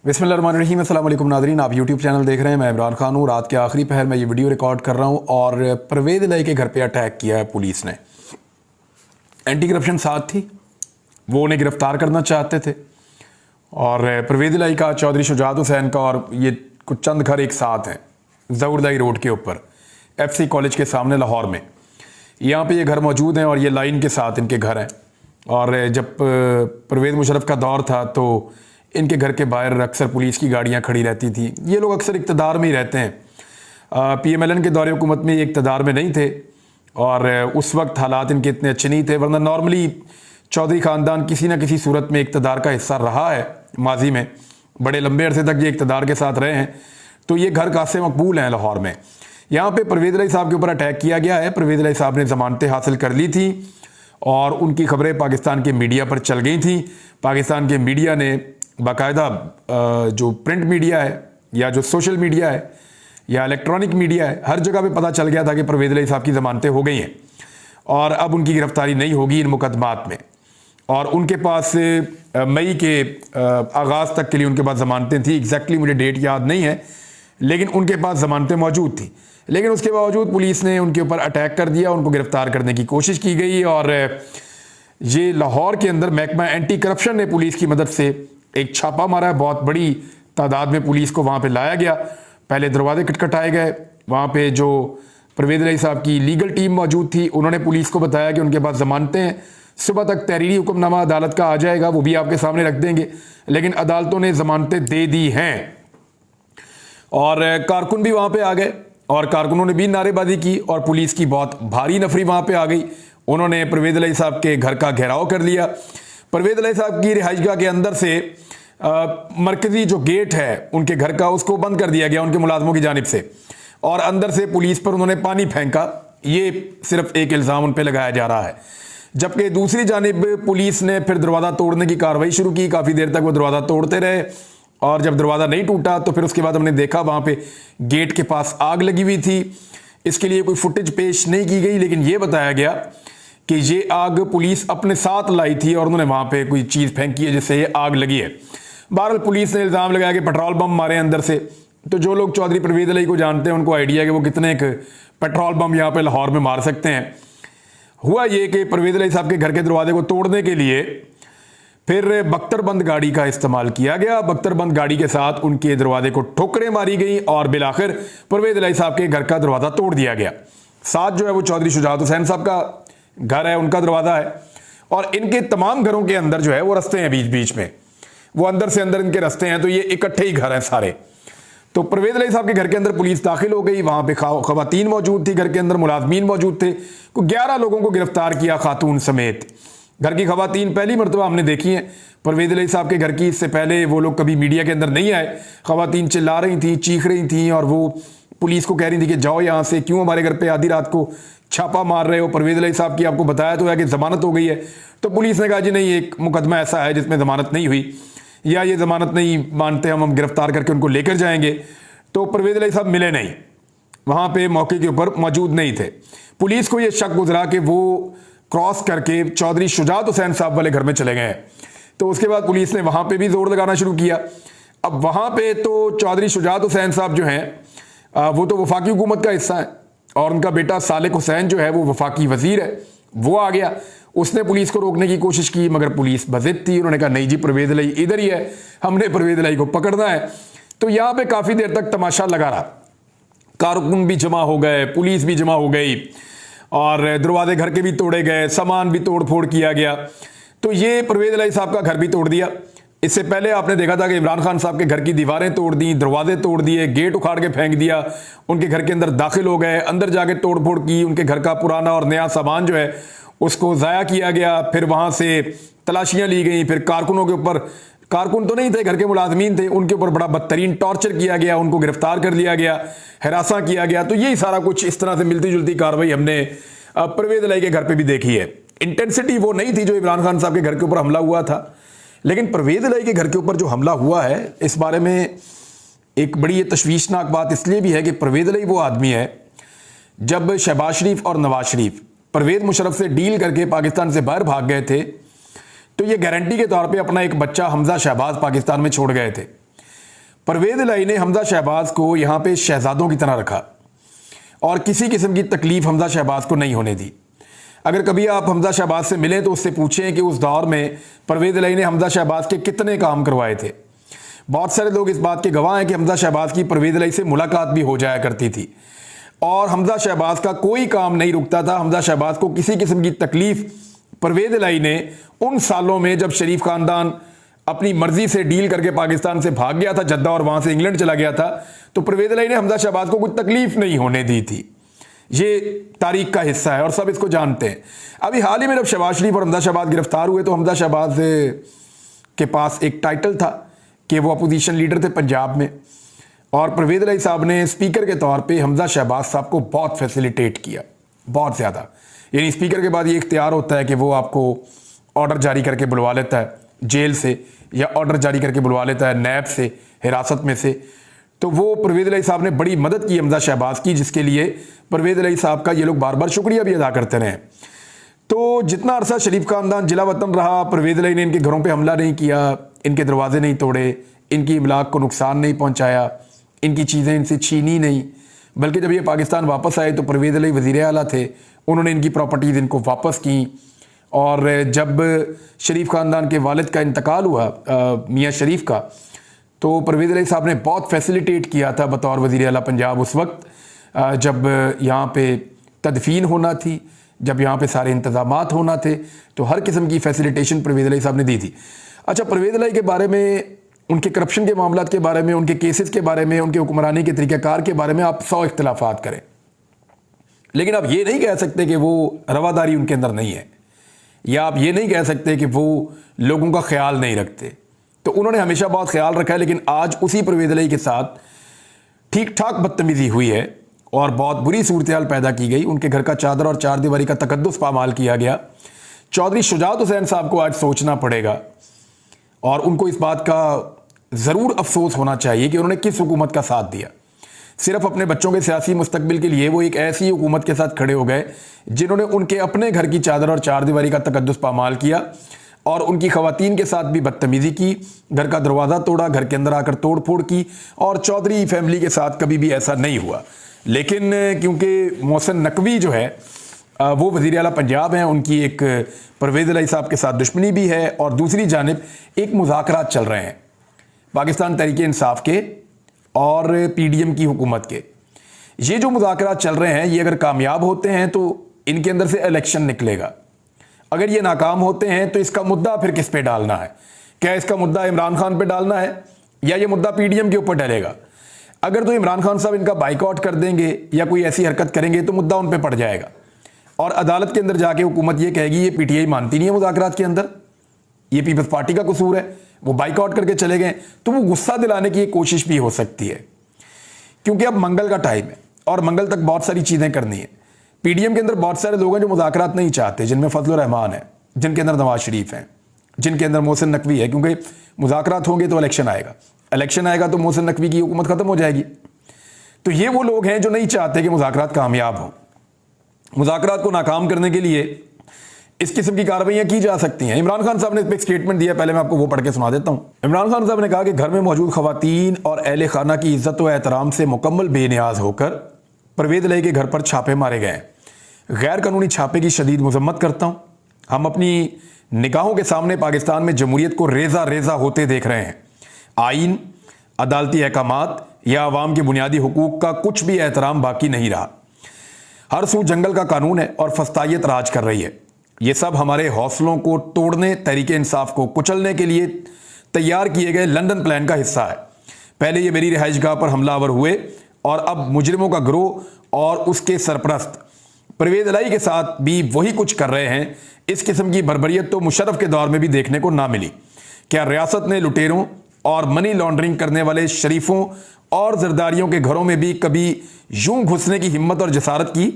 बिस्मिल्लाहिर्रहमानिर्रहीम। अस्सलाम वालेकुम नाज़रीन, आप यूट्यूब चैनल देख रहे हैं। मैं इमरान खान हूँ। रात के आखिरी पहर में ये वीडियो रिकॉर्ड कर रहा हूँ और परवेज़ इलाही के घर पे अटैक किया है पुलिस ने। एंटी करप्शन साथ थी, वो उन्हें गिरफ्तार करना चाहते थे और परवेज़ इलाही का, चौधरी शुजात हुसैन का और ये कुछ चंद घर एक साथ हैं ज़हूरदाई रोड के ऊपर FC कॉलेज के सामने लाहौर में। यहाँ पे ये घर मौजूद हैं और ये लाइन के साथ इनके घर हैं। और जब परवेज़ मुशर्रफ का दौर था तो इनके घर के बाहर अक्सर पुलिस की गाड़ियाँ खड़ी रहती थी। ये लोग अक्सर इक़्तिदार में ही रहते हैं। PMLN के दौरे हुकूमत में ये इक़्तिदार में नहीं थे और उस वक्त हालात इनके इतने अच्छे नहीं थे, वरना नॉर्मली चौधरी ख़ानदान किसी न किसी सूरत में इक़्तिदार का हिस्सा रहा है माजी में। बड़े लंबे अरसे तक ये इक़्तिदार के साथ रहे हैं, तो ये घर खासे मकबूल हैं लाहौर में। यहाँ पे परवेज़ इलाही साहब के ऊपर अटैक किया गया है। परवेज़ इलाही साहब ने ज़मानतें हासिल कर ली थी और उनकी खबरें पाकिस्तान के मीडिया पर चल गई थी। पाकिस्तान के मीडिया ने बाकायदा जो प्रिंट मीडिया है या जो सोशल मीडिया है या इलेक्ट्रॉनिक मीडिया है, हर जगह पे पता चल गया था कि परवेज़ इलाही साहब की ज़मानतें हो गई हैं और अब उनकी गिरफ्तारी नहीं होगी इन मुकदमात में। और उनके पास मई के आगाज़ तक के लिए उनके पास ज़मानतें थी। एग्जैक्टली मुझे डेट याद नहीं है, लेकिन उनके पास ज़मानतें मौजूद थी। लेकिन उसके बावजूद पुलिस ने उनके ऊपर अटैक कर दिया, उनको गिरफ्तार करने की कोशिश की गई और ये लाहौर के अंदर महकमा एंटी करप्शन ने पुलिस की मदद से एक छापा मारा है। बहुत बड़ी तादाद में पुलिस को वहाँ पे लाया गया। पहले दरवाजे खटखटाए गए। वहाँ पे जो परवेज़ इलाही साहब की लीगल टीम मौजूद थी, उन्होंने पुलिस को बताया कि उनके पास ज़मानतें हैं, सुबह तक तहरीरी हुक्मनामा अदालत का आ जाएगा, वो भी आपके सामने रख देंगे। लेकिन अदालतों ने ज़मानतें दे दी हैं और कारकुन भी वहाँ पे आ गए और कारकुनों ने भी नारेबाजी की और पुलिस की बहुत भारी नफरी वहाँ पे आ गई। उन्होंने परवेज़ इलाही साहब के घर का घेराव कर लिया। परवेज़ इलाही साहब की रिहाइशगाह के अंदर से मरकजी जो गेट है उनके घर का, उसको बंद कर दिया गया उनके मुलाजमों की जानिब से और अंदर से पुलिस पर उन्होंने पानी फेंका। ये सिर्फ एक इल्ज़ाम उन पर लगाया जा रहा है। जबकि दूसरी जानिब पुलिस ने फिर दरवाज़ा तोड़ने की कार्रवाई शुरू की। काफ़ी देर तक वो दरवाज़ा तोड़ते रहे और जब दरवाज़ा नहीं टूटा तो फिर उसके बाद हमने देखा वहाँ पे गेट के पास आग लगी हुई थी। इसके लिए कोई फुटेज पेश नहीं की गई, लेकिन ये बताया गया कि ये आग पुलिस अपने साथ लाई थी और उन्होंने वहाँ पे कोई चीज़ फेंकी है जिससे ये आग लगी है। बहरहाल पुलिस ने इल्ज़ाम लगाया कि पेट्रोल बम मारे अंदर से। तो जो लोग चौधरी परवेज़ इलाही को जानते हैं उनको आइडिया है कि वो कितने एक पेट्रोल बम यहाँ पे लाहौर में मार सकते हैं। हुआ ये कि परवेज़ इलाही साहब के घर के दरवाजे को तोड़ने के लिए फिर बख्तरबंद गाड़ी का इस्तेमाल किया गया। बख्तरबंद गाड़ी के साथ उनके दरवाजे को ठोकरें मारी गई और बिलाखिर परवेज़ इलाही साहब के घर का दरवाज़ा तोड़ दिया गया। साथ जो है वो चौधरी शुजात हुसैन साहब का घर है, उनका दरवाज़ा है और इनके तमाम घरों के अंदर जो है वो रस्ते हैं, बीच बीच में वो अंदर से अंदर इनके रस्ते हैं। तो ये इकट्ठे ही घर हैं सारे। तो परवेज़ इलाही साहब के घर के अंदर पुलिस दाखिल हो गई। वहाँ पे खवातीन मौजूद थी, घर के अंदर मुलाजमीन मौजूद थे। 11 लोगों को गिरफ्तार किया, खातून समेत। घर की खवातीन पहली मरतबा हमने देखी हैं परवेज़ इलाही साहब के घर की। इससे पहले वो लोग कभी मीडिया के अंदर नहीं आए। खवातीन चिल्ला रही थी, चीख रही थी और वो पुलिस को कह रही थी कि जाओ यहाँ से, क्यों हमारे घर पे आधी रात को छापा मार रहे हो। परवेज़ इलाही साहब की आपको बताया तो है कि ज़मानत हो गई है। तो पुलिस ने कहा जी नहीं, एक मुकदमा ऐसा है जिसमें ज़मानत नहीं हुई या ये ज़मानत नहीं मानते, हम गिरफ्तार करके उनको लेकर जाएंगे। तो परवेज़ इलाही साहब मिले नहीं, वहाँ पे मौके के ऊपर मौजूद नहीं थे। पुलिस को ये शक गुजरा कि वो क्रॉस करके चौधरी शुजात हुसैन साहब वाले घर में चले गए। तो उसके बाद पुलिस ने वहाँ पे भी जोर लगाना शुरू किया। अब वहाँ पे तो चौधरी शुजात हुसैन साहब जो हैं वो तो वफाकी हुकूमत का हिस्सा है और उनका बेटा सालिक हुसैन जो है वो वफाकी वजीर है। वो आ गया, उसने पुलिस को रोकने की कोशिश की मगर पुलिस बज़िद थी। उन्होंने कहा नहीं जी, परवेज़ इलाही इधर ही है, हमने परवेज़ इलाही को पकड़ना है। तो यहाँ पे काफ़ी देर तक तमाशा लगा रहा। कारकुन भी जमा हो गए, पुलिस भी जमा हो गई और दरवाजे घर के भी तोड़े गए, सामान भी तोड़ फोड़ किया गया। तो ये परवेज़ इलाही साहब का घर भी तोड़ दिया। इससे पहले आपने देखा था कि इमरान खान साहब के घर की दीवारें तोड़ दी, दरवाजे तोड़ दिए, गेट उखाड़ के फेंक दिया, उनके घर के अंदर दाखिल हो गए, अंदर जाके तोड़ फोड़ की, उनके घर का पुराना और नया सामान जो है उसको ज़ाया किया गया। फिर वहाँ से तलाशियाँ ली गई। फिर कारकुनों के ऊपर, कारकुन तो नहीं थे, घर के मुलाजमीन थे, उनके ऊपर बड़ा बदतरीन टॉर्चर किया गया, उनको गिरफ्तार कर लिया गया, हिरासा किया गया। तो यही सारा कुछ इस तरह से मिलती जुलती कार्रवाई हमने परवेज़ इलाही के घर पे भी देखी है। इंटेंसिटी वो नहीं थी जो इमरान खान साहब के घर के ऊपर हमला हुआ था, लेकिन परवेज़ इलाही के घर के ऊपर जो हमला हुआ है इस बारे में एक बड़ी तशवीशनाक बात इसलिए भी है कि परवेज़ इलाही वो आदमी है, जब शहबाज शरीफ और नवाज शरीफ परवेज़ मुशर्रफ से डील करके पाकिस्तान से बाहर भाग गए थे तो ये गारंटी के तौर पे अपना एक बच्चा हमजा शहबाज पाकिस्तान में छोड़ गए थे। परवेज़ इलाही ने हमजा शहबाज को यहाँ पे शहजादों की तरह रखा और किसी किस्म की तकलीफ हमजा शहबाज को नहीं होने दी। अगर कभी आप हमजा शहबाज से मिलें तो उससे पूछें कि उस दौर में परवेज़ इलाही ने हमजा शहबाज के कितने काम करवाए थे। बहुत सारे लोग इस बात के गवाह हैं कि हमजा शहबाज की परवेज़ इलाही से मुलाकात भी हो जाया करती थी और हमजा शहबाज का कोई काम नहीं रुकता था। हमजा शहबाज को किसी किस्म की तकलीफ परवेज़ इलाही ने उन सालों में, जब शरीफ खानदान अपनी मर्जी से डील करके पाकिस्तान से भाग गया था जद्दा और वहां से इंग्लैंड चला गया था, तो परवेज़ इलाही ने हमजा शहबाज को कुछ तकलीफ नहीं होने दी थी। ये तारीख का हिस्सा है और सब इसको जानते हैं। अभी हाल ही में जब शहबाज शरीफ और हमजा शहबाज गिरफ्तार हुए तो हमजा शहबाज के पास एक टाइटल था कि वो अपोजिशन लीडर थे पंजाब में, और परवेज़ इलाही साहब ने स्पीकर के तौर पे हमजा शहबाज साहब को बहुत फैसिलिटेट किया, बहुत ज़्यादा। यानी स्पीकर के बाद ये इख्तियार होता है कि वो आपको ऑर्डर जारी करके बुलवा लेता है जेल से, या ऑर्डर जारी करके बुलवा लेता है नैब से, हिरासत में से। तो वो परवेज़ इलाही साहब ने बड़ी मदद की हमजा शहबाज की, जिसके लिए परवेज़ इलाही साहब का ये लोग बार बार शुक्रिया भी अदा करते रहे। तो जितना अरसा शरीफ खानदान जिला वतन रहा, परवेज़ इलाही ने इनके घरों पे हमला नहीं किया, इनके दरवाजे नहीं तोड़े, इनकी इमलाक को नुकसान नहीं पहुंचाया, इनकी चीज़ें इनसे छीनी नहीं, बल्कि जब ये पाकिस्तान वापस आए तो परवेज़ इलाही वज़ीर आला थे, उन्होंने इनकी प्रॉपर्टीज़ इनको वापस की। और जब शरीफ ख़ानदान के वालिद का इंतकाल हुआ मियाँ शरीफ का, तो परवेज़ इलाही साहब ने बहुत फैसिलिटेट किया था बतौर वज़ीर आला पंजाब उस वक्त, जब यहाँ पे तदफीन होना थी, जब यहाँ पे सारे इंतज़ामात होना थे, तो हर किस्म की फैसिलिटेशन परवेज़ इलाही साहब ने दी थी। अच्छा, परवेज़ इलाही के बारे में, उनके करप्शन के मामलात के बारे में, उनके केसेस के बारे में, उनके हुक्मरानी के तरीक़ाकार के बारे में आप 100 इख्तिलाफ़ात करें, लेकिन आप ये नहीं कह सकते कि वो रवादारी उनके अंदर नहीं है, या आप ये नहीं कह सकते कि वो लोगों का ख्याल नहीं रखते। तो उन्होंने हमेशा बहुत ख्याल रखा है, लेकिन आज उसी परवेज़ इलाही के साथ ठीक ठाक बदतमीज़ी हुई है और बहुत बुरी सूरत हाल पैदा की गई। उनके घर का चादर और चार दीवारी का तकद्दुस पामाल किया गया। चौधरी शुजात हुसैन साहब को आज सोचना पड़ेगा और उनको इस बात का ज़रूर अफसोस होना चाहिए कि उन्होंने किस हुकूमत का साथ दिया। सिर्फ अपने बच्चों के सियासी मुस्तकबिल के लिए वो एक ऐसी हुकूमत के साथ खड़े हो गए जिन्होंने उनके अपने घर की चादर और चार दीवारी का तकद्दुस पामाल किया और उनकी खवातीन के साथ भी बदतमीज़ी की, घर का दरवाज़ा तोड़ा, घर के अंदर आकर तोड़ फोड़ की, और चौधरी फैमिली के साथ कभी भी ऐसा नहीं हुआ। लेकिन क्योंकि मोहसिन नकवी जो है वो वज़ीर आला पंजाब हैं, उनकी एक परवेज़ इलाही साहब के साथ दुश्मनी भी है, और दूसरी जानिब एक मुज़ाकरात चल रहे हैं पाकिस्तान तहरीक इंसाफ के और PDM की हुकूमत के। ये जो मुज़ाकरात चल रहे हैं, ये अगर कामयाब होते हैं तो इनके अंदर से इलेक्शन निकलेगा। अगर ये नाकाम होते हैं तो इसका मुद्दा फिर किस पे डालना है? क्या इसका मुद्दा इमरान खान पे डालना है या ये मुद्दा PDM के ऊपर डलेगा? अगर तो इमरान खान साहब इनका बाइकआउट कर देंगे या कोई ऐसी हरकत करेंगे तो मुद्दा उन पे पड़ जाएगा, और अदालत के अंदर जाके हुकूमत ये कहेगी ये PTI मानती नहीं है मुज़ाकरात के अंदर, ये पीपल्स पार्टी का कसूर है, वो बाइकआउट करके चले गए। तो वो गुस्सा दिलाने की एक कोशिश भी हो सकती है, क्योंकि अब मंगल का टाइम है और मंगल तक बहुत सारी चीज़ें करनी है। PDM के अंदर बहुत सारे लोग हैं जो मुज़ाकरात नहीं चाहते, जिनमें फजलुर रहमान है, जिनके अंदर नवाज शरीफ हैं, जिनके अंदर मोहसिन नकवी है, क्योंकि मुज़ाकरात होंगे तो इलेक्शन आएगा, इलेक्शन आएगा तो मोहसिन नकवी की हुकूमत ख़त्म हो जाएगी। तो ये वो लोग हैं जो नहीं चाहते कि मुज़ाकरात कामयाब हों। मुज़ाकरात को नाकाम करने के लिए इस किस्म की कार्रवाइयाँ की जा सकती हैं। इमरान खान साहब ने इस पर एक स्टेटमेंट दिया, पहले मैं आपको वो पढ़ के सुना देता हूँ। इमरान खान साहब ने कहा कि घर में मौजूद खवातीन और अहले खाना की इज्जत व एहतराम से मुकम्मल बेनियाज होकर परवेज़ इलाही के घर पर छापे मारे गए। गैर कानूनी छापे की शदीद मजम्मत करता हूँ। हम अपनी निगाहों के सामने पाकिस्तान में जमहूरियत को रेजा रेजा होते देख रहे हैं। आइन, अदालती अहकामात या अवाम के बुनियादी हुकूक का कुछ भी एहतराम बाकी नहीं रहा। हर सू जंगल का कानून है और फस्तायत राज कर रही है। ये सब हमारे हौसलों को तोड़ने, तहरीक इंसाफ को कुचलने के लिए तैयार किए गए लंदन प्लान का हिस्सा है। पहले ये मेरी रिहाइशगाह पर हमलावर हुए और अब मुजरिमों का गिरोह और उसके सरपरस्त परवेज़ इलाही के साथ भी वही कुछ कर रहे हैं। इस किस्म की बर्बरियत तो मुशर्रफ के दौर में भी देखने को ना मिली। क्या रियासत ने लुटेरों और मनी लॉन्ड्रिंग करने वाले शरीफों और जरदारियों के घरों में भी कभी यूं घुसने की हिम्मत और जसारत की?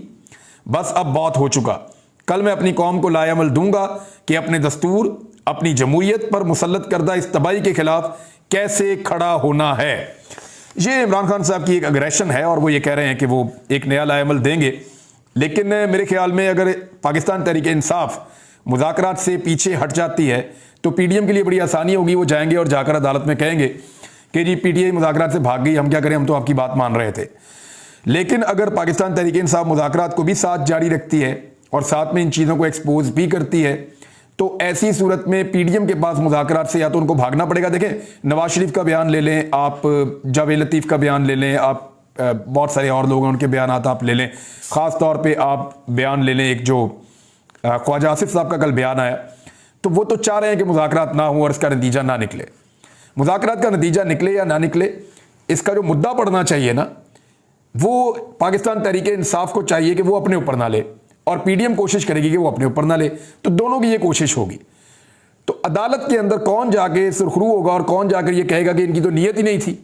बस अब बहुत हो चुका। कल मैं अपनी कौम को लायामल दूंगा कि अपने दस्तूर, अपनी जमहूरियत पर मुसल्लत करदा इस तबाही के खिलाफ कैसे खड़ा होना है। ये इमरान खान साहब की एक अग्रेशन है और वो ये कह रहे हैं कि वो एक नया लायामल देंगे। लेकिन मेरे ख्याल में अगर पाकिस्तान तहरीक इंसाफ मुज़ाकरात से पीछे हट जाती है तो PDM के लिए बड़ी आसानी होगी। वो जाएंगे और जाकर अदालत में कहेंगे کہ جی پی ٹی آئی مذاکرات سے بھاگ گئی, ہم کیا کریں, ہم تو آپ کی بات مان رہے تھے. لیکن اگر پاکستان تحریک انصاف مذاکرات کو بھی ساتھ جاری رکھتی ہے اور ساتھ میں ان چیزوں کو ایکسپوز بھی کرتی ہے, تو ایسی صورت میں پی ڈی ایم کے پاس مذاکرات سے یا تو ان کو بھاگنا پڑے گا. دیکھیں نواز شریف کا بیان لے لیں آپ, جاوید لطیف کا بیان لے لیں آپ, بہت سارے اور لوگ ہیں ان کے بیانات آپ لے لیں, خاص طور پہ آپ بیان لے لیں ایک جو خواجہ آصف صاحب کا کل بیان آیا, تو وہ تو چاہ رہے ہیں کہ مذاکرات نہ ہوں اور اس کا نتیجہ نہ نکلے. مذاکرات کا نتیجہ نکلے یا نہ نکلے, اس کا جو مدعا پڑنا چاہیے نا, وہ پاکستان تحریک انصاف کو چاہیے کہ وہ اپنے اوپر نہ لے, اور پی ڈی ایم کوشش کرے گی کہ وہ اپنے اوپر نہ لے. تو دونوں کی یہ کوشش ہوگی. تو عدالت کے اندر کون جا کے سرخرو ہوگا اور کون جا کر یہ کہے گا کہ ان کی تو نیت ہی نہیں تھی,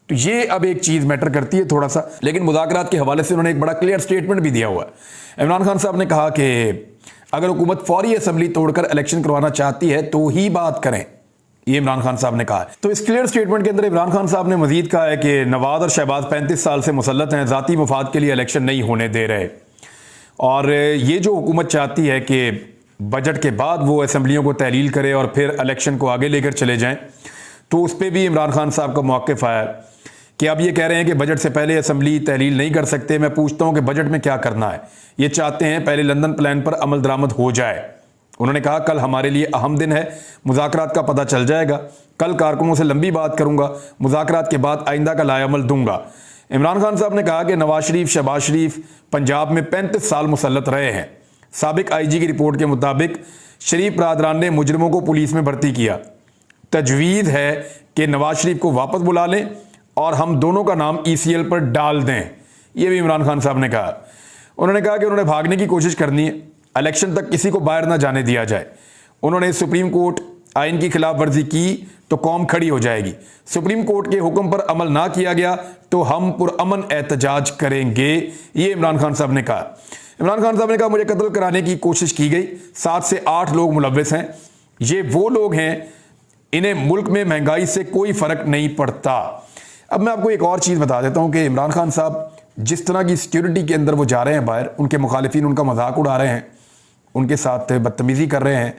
تو یہ اب ایک چیز میٹر کرتی ہے تھوڑا سا. لیکن مذاکرات کے حوالے سے انہوں نے ایک بڑا کلیئر سٹیٹمنٹ بھی دیا ہوا ہے. عمران خان صاحب نے کہا کہ اگر حکومت فوری اسمبلی توڑ کر الیکشن کروانا چاہتی ہے تو ہی بات کریں, یہ عمران خان صاحب نے کہا ہے. تو اس کلیئر سٹیٹمنٹ کے اندر عمران خان صاحب نے مزید کہا ہے کہ نواز اور شہباز 35 سال سے مسلط ہیں, ذاتی مفاد کے لیے الیکشن نہیں ہونے دے رہے, اور یہ جو حکومت چاہتی ہے کہ بجٹ کے بعد وہ اسمبلیوں کو تحلیل کرے اور پھر الیکشن کو آگے لے کر چلے جائیں, تو اس پہ بھی عمران خان صاحب کا موقف آیا کہ اب یہ کہہ رہے ہیں کہ بجٹ سے پہلے اسمبلی تحلیل نہیں کر سکتے. میں پوچھتا ہوں کہ بجٹ میں کیا کرنا ہے. یہ چاہتے ہیں پہلے لندن پلان پر عمل درآمد ہو جائے. انہوں نے کہا کل ہمارے لیے اہم دن ہے, مذاکرات کا پتہ چل جائے گا, کل کارکنوں سے لمبی بات کروں گا, مذاکرات کے بعد آئندہ کا لائے عمل دوں گا. عمران خان صاحب نے کہا کہ نواز شریف شہباز شریف پنجاب میں 35 سال مسلط رہے ہیں. سابق آئی جی کی رپورٹ کے مطابق شریف برادران نے مجرموں کو پولیس میں بھرتی کیا. تجویز ہے کہ نواز شریف کو واپس بلا لیں اور ہم دونوں کا نام ای سی ایل پر ڈال دیں. یہ بھی عمران خان صاحب نے کہا. انہوں نے کہا کہ انہوں نے بھاگنے کی کوشش کرنی ہے, الیکشن تک کسی کو باہر نہ جانے دیا جائے. انہوں نے سپریم کورٹ آئین کی خلاف ورزی کی تو قوم کھڑی ہو جائے گی. سپریم کورٹ کے حکم پر عمل نہ کیا گیا تو ہم پرامن احتجاج کریں گے, یہ عمران خان صاحب نے کہا. عمران خان صاحب نے کہا مجھے قتل کرانے کی کوشش کی گئی, 7 سے 8 لوگ ملوث ہیں. یہ وہ لوگ ہیں انہیں ملک میں مہنگائی سے کوئی فرق نہیں پڑتا. اب میں آپ کو ایک اور چیز بتا دیتا ہوں کہ عمران خان صاحب جس طرح کی سیکیورٹی کے اندر وہ جا رہے ہیں باہر, ان کے مخالفین ان کا مذاق اڑا رہے ہیں, ان کے ساتھ بدتمیزی کر رہے ہیں,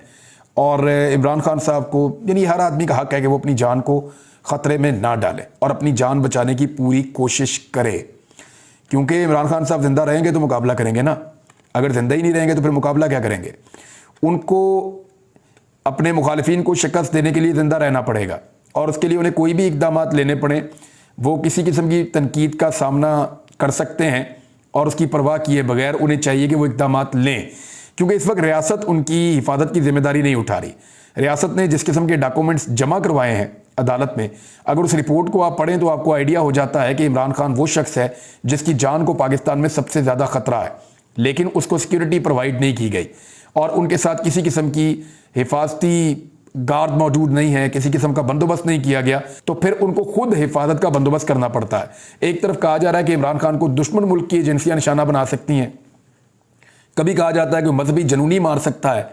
اور عمران خان صاحب کو یعنی ہر آدمی کا حق ہے کہ وہ اپنی جان کو خطرے میں نہ ڈالے اور اپنی جان بچانے کی پوری کوشش کرے. کیونکہ عمران خان صاحب زندہ رہیں گے تو مقابلہ کریں گے نا, اگر زندہ ہی نہیں رہیں گے تو پھر مقابلہ کیا کریں گے. ان کو اپنے مخالفین کو شکست دینے کے لیے زندہ رہنا پڑے گا, اور اس کے لیے انہیں کوئی بھی اقدامات لینے پڑیں وہ کسی قسم کی تنقید کا سامنا کر سکتے ہیں, اور اس کی پرواہ کیے بغیر انہیں چاہیے کہ وہ اقدامات لیں. کیونکہ اس وقت ریاست ان کی حفاظت کی ذمہ داری نہیں اٹھا رہی. ریاست نے جس قسم کے ڈاکومنٹس جمع کروائے ہیں عدالت میں, اگر اس رپورٹ کو آپ پڑھیں تو آپ کو آئیڈیا ہو جاتا ہے کہ عمران خان وہ شخص ہے جس کی جان کو پاکستان میں سب سے زیادہ خطرہ ہے, لیکن اس کو سیکیورٹی پرووائڈ نہیں کی گئی, اور ان کے ساتھ کسی قسم کی حفاظتی گارڈ موجود نہیں ہے, کسی قسم کا بندوبست نہیں کیا گیا, تو پھر ان کو خود حفاظت کا بندوبست کرنا پڑتا ہے. ایک طرف کہا جا رہا ہے کہ عمران خان کو دشمن ملک کی ایجنسیاں نشانہ بنا سکتی ہیں, کبھی کہا جاتا ہے کہ مذہبی جنونی مار سکتا ہے,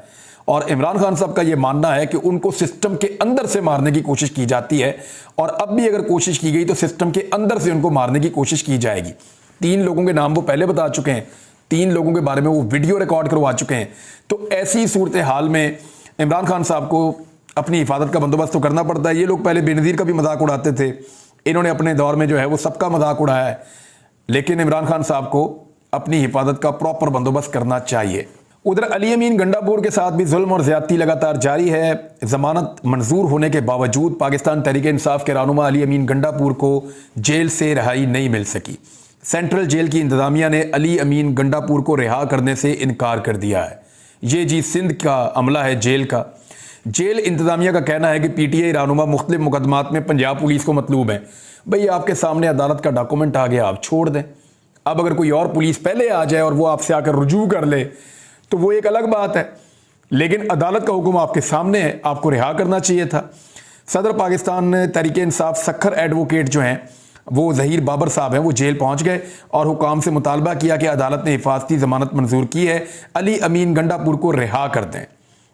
اور عمران خان صاحب کا یہ ماننا ہے کہ ان کو سسٹم کے اندر سے مارنے کی کوشش کی جاتی ہے, اور اب بھی اگر کوشش کی گئی تو سسٹم کے اندر سے ان کو مارنے کی کوشش کی جائے گی. 3 لوگوں کے نام وہ پہلے بتا چکے ہیں, 3 لوگوں کے بارے میں وہ ویڈیو ریکارڈ کروا چکے ہیں. تو ایسی صورتحال میں عمران خان صاحب کو اپنی حفاظت کا بندوبست تو کرنا پڑتا ہے. یہ لوگ پہلے بے نظیر کا بھی مذاق اڑاتے تھے, انہوں نے اپنے دور میں جو ہے وہ سب کا مذاق اڑایا ہے, لیکن عمران خان صاحب کو اپنی حفاظت کا پراپر بندوبست کرنا چاہیے. ادھر علی امین گنڈا پور کے ساتھ بھی ظلم اور زیادتی لگاتار جاری ہے. ضمانت منظور ہونے کے باوجود پاکستان تحریک انصاف کے رہنما علی امین گنڈا پور کو جیل سے رہائی نہیں مل سکی. سینٹرل جیل کی انتظامیہ نے علی امین گنڈا پور کو رہا کرنے سے انکار کر دیا ہے. یہ جی سندھ کا عملہ ہے جیل کا. جیل انتظامیہ کا کہنا ہے کہ پی ٹی آئی رہنما مختلف مقدمات میں پنجاب پولیس کو مطلوب ہیں. بھئی آپ کے سامنے عدالت کا ڈاکومنٹ آ گیا, آپ چھوڑ دیں. اب اگر کوئی اور پولیس پہلے آ جائے اور وہ آپ سے آ کر رجوع کر لے تو وہ ایک الگ بات ہے, لیکن عدالت کا حکم آپ کے سامنے ہے, آپ کو رہا کرنا چاہیے تھا. صدر پاکستان تحریک انصاف سکھر ایڈوکیٹ جو ہیں وہ ظہیر بابر صاحب ہیں, وہ جیل پہنچ گئے اور حکام سے مطالبہ کیا کہ عدالت نے حفاظتی ضمانت منظور کی ہے, علی امین گنڈا پور کو رہا کر دیں.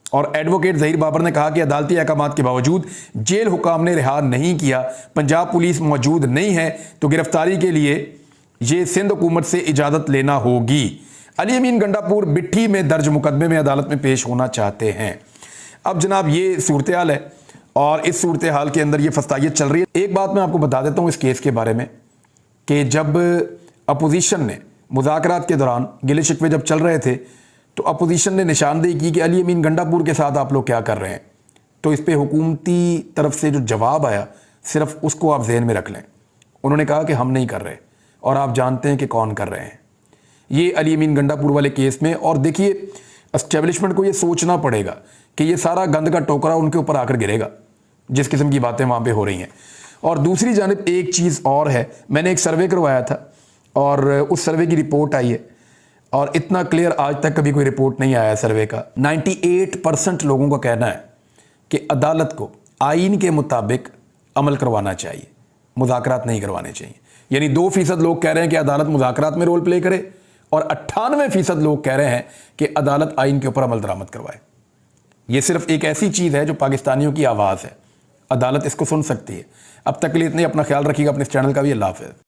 اور ایڈوکیٹ ظہیر بابر نے کہا کہ عدالتی احکامات کے باوجود جیل حکام نے رہا نہیں کیا, پنجاب پولیس موجود نہیں ہے, تو گرفتاری کے لیے یہ سندھ حکومت سے اجازت لینا ہوگی. علی امین گنڈا پور بٹھی میں درج مقدمے میں عدالت میں پیش ہونا چاہتے ہیں. اب جناب یہ صورتحال ہے, اور اس صورتحال کے اندر یہ فسطائیت چل رہی ہے. ایک بات میں آپ کو بتا دیتا ہوں اس کیس کے بارے میں کہ جب اپوزیشن نے مذاکرات کے دوران گلے شکوے جب چل رہے تھے تو اپوزیشن نے نشاندہی کی کہ علی امین گنڈا پور کے ساتھ آپ لوگ کیا کر رہے ہیں. تو اس پہ حکومتی طرف سے جو جواب آیا صرف اس کو آپ ذہن میں رکھ لیں. انہوں نے کہا کہ ہم نہیں کر رہے اور آپ جانتے ہیں کہ کون کر رہے ہیں. یہ علی امین گنڈا پور والے کیس میں. اور دیکھیے اسٹیبلشمنٹ کو یہ سوچنا پڑے گا کہ یہ سارا گند کا ٹوکرا ان کے اوپر آ کر گرے گا جس قسم کی باتیں وہاں پہ ہو رہی ہیں. اور دوسری جانب ایک چیز اور ہے, میں نے ایک سروے کروایا تھا اور اس سروے کی رپورٹ آئی ہے اور اتنا کلیئر آج تک کبھی کوئی رپورٹ نہیں آیا سروے کا. 98% لوگوں کا کہنا ہے کہ عدالت کو آئین کے مطابق عمل کروانا چاہیے, مذاکرات نہیں کروانے چاہیے. یعنی 2% لوگ کہہ رہے ہیں کہ عدالت مذاکرات میں رول پلے کرے اور 98% لوگ کہہ رہے ہیں کہ عدالت آئین کے اوپر عمل درآمد کروائے. یہ صرف ایک ایسی چیز ہے جو پاکستانیوں کی آواز ہے, عدالت اس کو سن سکتی ہے. اب تک کے لیے اتنے, اپنا خیال رکھیے گا اپنے اس چینل کا بھی. اللہ حافظ.